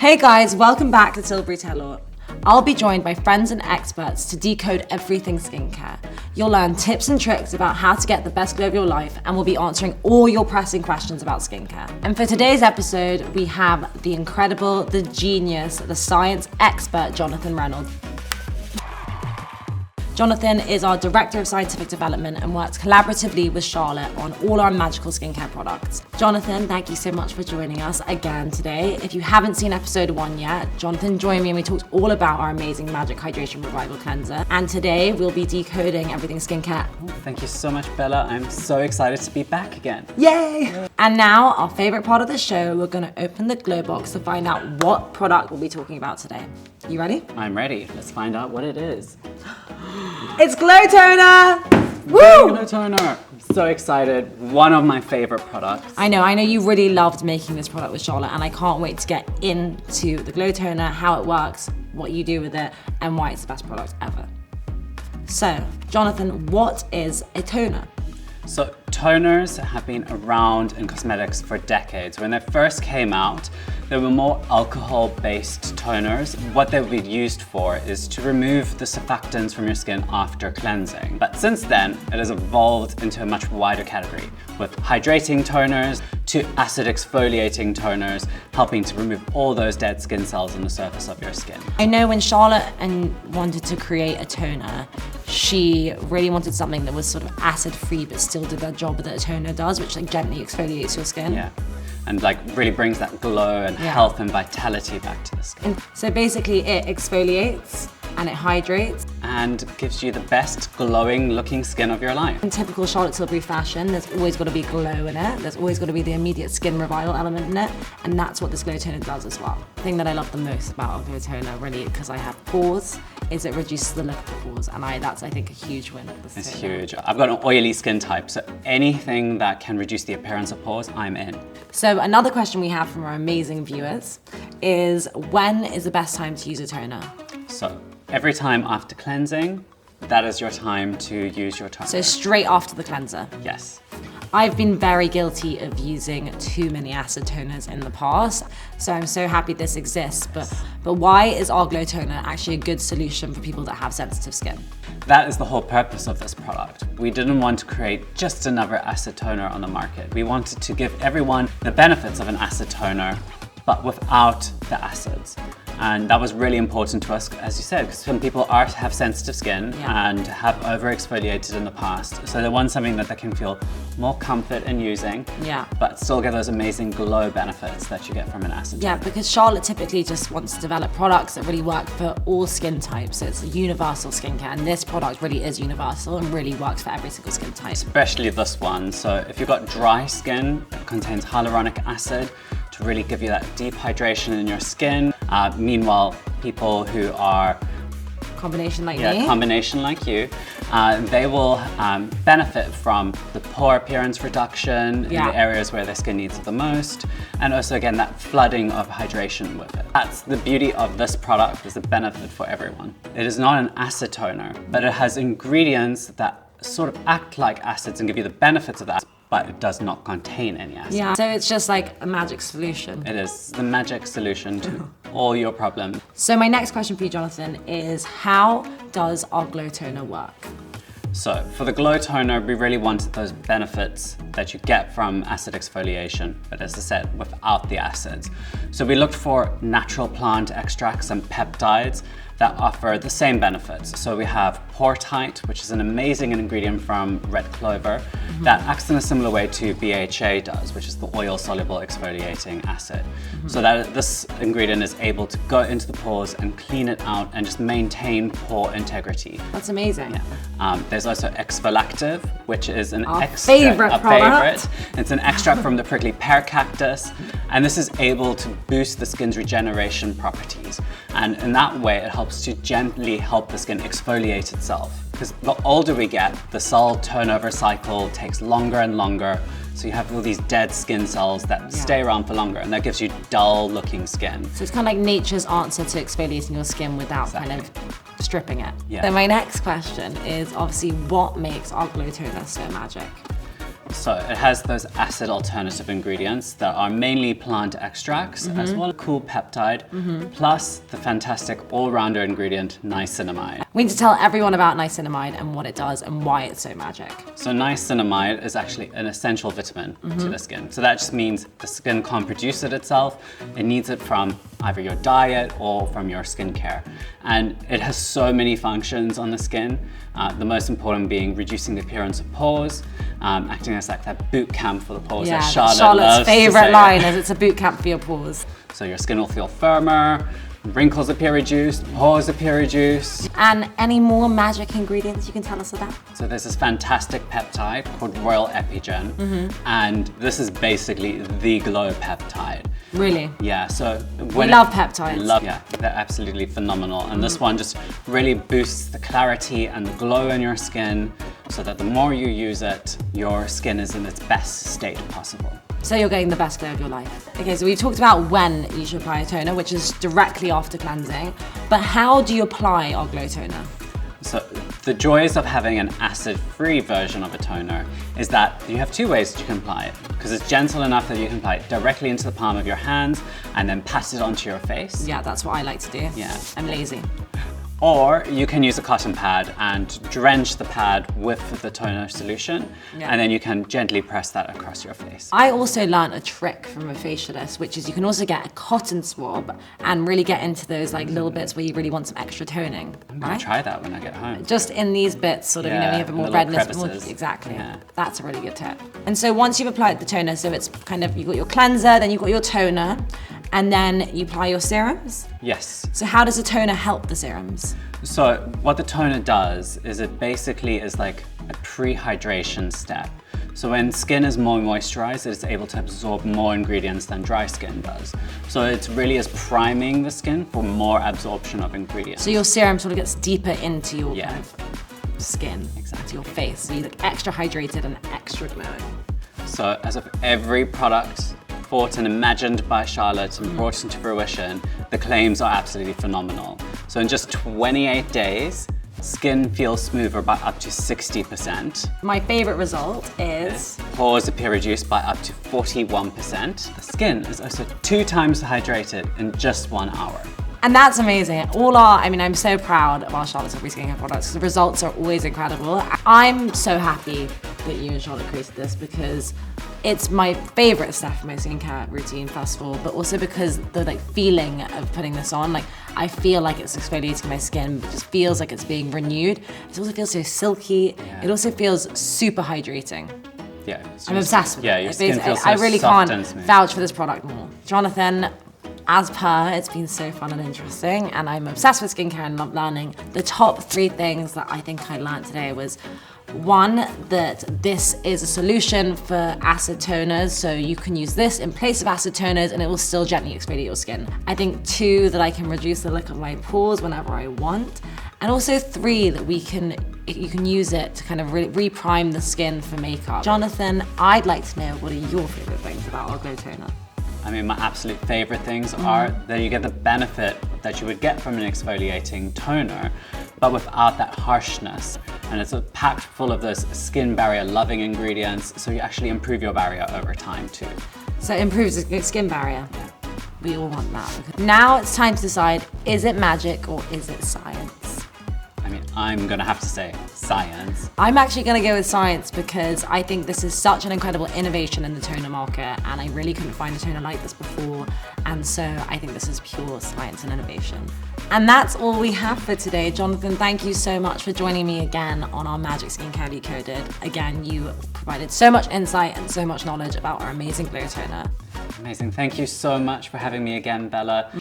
Hey guys, welcome back to Tilbury Tell All. I'll be joined by friends and experts to decode everything skincare. You'll learn tips and tricks about how to get the best glow of your life, and we'll be answering all your pressing questions about skincare. And for today's episode, we have the incredible, the genius, the science expert, Jonathan Reynolds. Jonathan is our Director of Scientific Development and works collaboratively with Charlotte on all our magical skincare products. Jonathan, thank you so much for joining us again today. If you haven't seen episode 1 yet, Jonathan joined me and we talked all about our amazing Magic Hydration Revival Cleanser. And today we'll be decoding everything skincare. Thank you so much, Bella. I'm so excited to be back again. Yay! And now, our favorite part of the show, we're gonna open the glow box to find out what product we'll be talking about today. You ready? I'm ready. Let's find out what it is. It's Glow Toner! Woo! Glow Toner. So excited. One of my favorite products. I know you really loved making this product with Charlotte, and I can't wait to get into the Glow Toner, how it works, what you do with it, and why it's the best product ever. So, Jonathan, what is a toner? So toners have been around in cosmetics for decades. When they first came out, they were more alcohol-based toners. What they would be used for is to remove the surfactants from your skin after cleansing. But since then, it has evolved into a much wider category, with hydrating toners to acid exfoliating toners, helping to remove all those dead skin cells on the surface of your skin. I know when Charlotte wanted to create a toner, she really wanted something that was sort of acid-free but still did that job that a toner does, which like gently exfoliates your skin. Yeah. And like really brings that glow and health and vitality back to the skin. And so basically it exfoliates and it hydrates. And gives you the best glowing looking skin of your life. In typical Charlotte Tilbury fashion, there's always got to be glow in it. There's always got to be the immediate skin revival element in it. And that's what this glow toner does as well. The thing that I love the most about a glow toner, really, because I have pores, is it reduces the look of the pores. And that's, I think, a huge win. It's huge. I've got an oily skin type, so anything that can reduce the appearance of pores, I'm in. So another question we have from our amazing viewers is, when is the best time to use a toner? So every time after cleansing, that is your time to use your toner. So straight after the cleanser? Yes. I've been very guilty of using too many acid toners in the past, so I'm so happy this exists. But why is our glow toner actually a good solution for people that have sensitive skin? That is the whole purpose of this product. We didn't want to create just another acid toner on the market. We wanted to give everyone the benefits of an acid toner, but without the acids. And that was really important to us, as you said, because some people have sensitive skin and have over-exfoliated in the past. So they want something that they can feel more comfort in using, but still get those amazing glow benefits that you get from an acid toner. Yeah, because Charlotte typically just wants to develop products that really work for all skin types. So it's a universal skincare, and this product really is universal and really works for every single skin type. Especially this one. So if you've got dry skin, it contains hyaluronic acid to really give you that deep hydration in your skin. Meanwhile, people who are combination like you, they will benefit from the pore appearance reduction in the areas where their skin needs it the most, and also again that flooding of hydration with it. That's the beauty of this product, is a benefit for everyone. It is not an acid toner, but it has ingredients that sort of act like acids and give you the benefits of that, but it does not contain any acid. Yeah, so it's just like a magic solution. It is the magic solution to all your problems. So my next question for you, Jonathan, is how does our glow toner work? So for the glow toner, we really wanted those benefits that you get from acid exfoliation, but as I said, without the acids. So we looked for natural plant extracts and peptides that offer the same benefits. So we have Portite, which is an amazing ingredient from red clover that acts in a similar way to BHA does, which is the oil-soluble exfoliating acid. So that this ingredient is able to go into the pores and clean it out and just maintain pore integrity. That's amazing. Yeah. There's also Exfolactive, which is an favorite. It's an extract from the prickly pear cactus, and this is able to boost the skin's regeneration properties. And in that way, it helps to gently help the skin exfoliate itself. Because the older we get, the cell turnover cycle takes longer and longer. So you have all these dead skin cells that stay around for longer, and that gives you dull looking skin. So it's kind of like nature's answer to exfoliating your skin without kind of stripping it. Yeah. So my next question is obviously, what makes our glow toner so magic? So it has those acid alternative ingredients that are mainly plant extracts, as well as cool peptide, plus the fantastic all-rounder ingredient niacinamide. We need to tell everyone about niacinamide and what it does and why it's so magic. So niacinamide is actually an essential vitamin to the skin. So that just means the skin can't produce it itself. It needs it from either your diet or from your skincare. And it has so many functions on the skin. The most important being reducing the appearance of pores, acting as like that boot camp for the pores that Charlotte's Charlotte's favorite line is it's a boot camp for your pores. So your skin will feel firmer, wrinkles appear reduced, pores appear reduced. And any more magic ingredients you can tell us about? So there's this fantastic peptide called Royal Epigen, and this is basically the glow peptide. Really? Yeah, so we love peptides. Yeah, they're absolutely phenomenal. And this one just really boosts the clarity and the glow in your skin so that the more you use it, your skin is in its best state possible. So you're getting the best glow of your life. Okay, so we've talked about when you should apply a toner, which is directly after cleansing, but how do you apply our glow toner? So the joys of having an acid-free version of a toner is that you have two ways that you can apply it, because it's gentle enough that you can apply it directly into the palm of your hands and then pass it onto your face. Yeah, that's what I like to do. Yeah. I'm lazy. Or you can use a cotton pad and drench the pad with the toner solution, and then you can gently press that across your face. I also learned a trick from a facialist, which is you can also get a cotton swab and really get into those like little bits where you really want some extra toning. I'm gonna try that when I get home. Just in these bits, sort of, you know, you have a more redness. Exactly. Yeah. That's a really good tip. And so once you've applied the toner, so it's kind of, you've got your cleanser, then you've got your toner, and then you apply your serums? Yes. So how does the toner help the serums? So what the toner does is it basically is like a pre-hydration step. So when skin is more moisturized, it's able to absorb more ingredients than dry skin does. So it really is priming the skin for more absorption of ingredients. So your serum sort of gets deeper into your kind of skin, to your face. So you look extra hydrated and extra glowing. So as of every product thought and imagined by Charlotte and brought into fruition, the claims are absolutely phenomenal. So in just 28 days, skin feels smoother by up to 60%. My favorite result is... Pores appear reduced by up to 41%. The skin is also 2 times hydrated in just 1 hour. And that's amazing. I'm so proud of our Charlotte Tilbury skincare products. The results are always incredible. I'm so happy that you and Charlotte created this because it's my favorite step for my skincare routine, first of all, but also because the feeling of putting this on, I feel like it's exfoliating my skin, but it just feels like it's being renewed. It also feels so silky. Yeah. It also feels super hydrating. Yeah, I'm obsessed with it. Yeah, your skin feels so I really soft can't and smooth. vouch for this product more. Jonathan, as per, it's been so fun and interesting, and I'm obsessed with skincare and love learning. The top 3 things that I think I learned today was 1, that this is a solution for acid toners, so you can use this in place of acid toners and it will still gently exfoliate your skin. I think 2, that I can reduce the look of my pores whenever I want. And also 3, that you can use it to kind of re-prime the skin for makeup. Jonathan, I'd like to know, what are your favorite things about our glow toner? I mean, my absolute favorite things are that you get the benefit that you would get from an exfoliating toner, but without that harshness. And it's packed full of those skin barrier loving ingredients, so you actually improve your barrier over time too. So it improves the skin barrier. We all want that. Now it's time to decide, is it magic or is it science? I mean, I'm gonna have to say science. I'm actually gonna go with science because I think this is such an incredible innovation in the toner market, and I really couldn't find a toner like this before, and so I think this is pure science and innovation. And that's all we have for today. Jonathan, thank you so much for joining me again on our Magic Skincare Decoded. Again, you provided so much insight and so much knowledge about our amazing glow toner. Amazing, thank you so much for having me again, Bella.